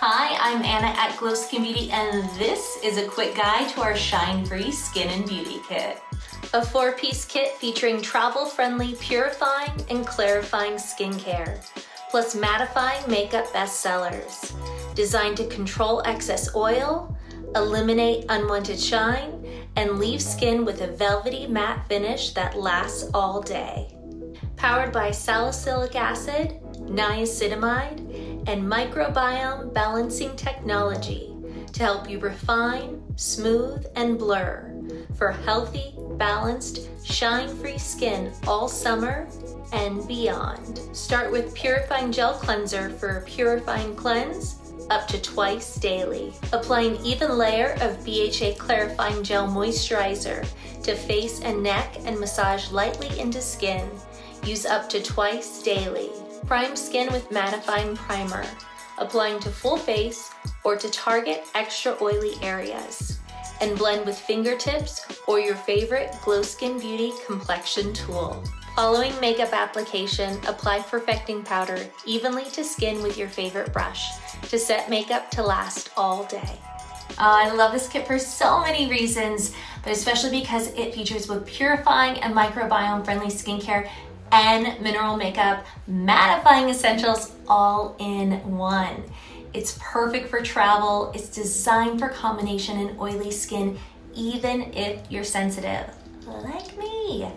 Hi, I'm Anna at Glo Skin Beauty, and this is a quick guide to our shine-free skin and beauty kit. A 4-piece kit featuring travel-friendly purifying and clarifying skincare, plus mattifying makeup bestsellers. Designed to control excess oil, eliminate unwanted shine, and leave skin with a velvety matte finish that lasts all day. Powered by salicylic acid, niacinamide, and microbiome-balancing technology to help you refine, smooth, and blur for healthy, balanced, shine-free skin all summer and beyond. Start with Purifying Gel Cleanser for a purifying cleanse up to twice daily. Apply an even layer of BHA Clarifying Gel Moisturizer to face and neck and massage lightly into skin. Use up to twice daily. Prime skin with mattifying primer, applying to full face or to target extra oily areas. And blend with fingertips or your favorite Glo Skin Beauty complexion tool. Following makeup application, apply perfecting powder evenly to skin with your favorite brush to set makeup to last all day. I love this kit for so many reasons, but especially because it features both purifying and microbiome-friendly skincare and mineral makeup mattifying essentials all in one. It's perfect for travel. It's designed for combination in oily skin, even if you're sensitive, like me.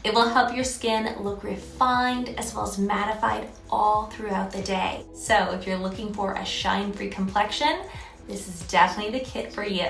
It will help your skin look refined as well as mattified all throughout the day. So if you're looking for a shine-free complexion, this is definitely the kit for you.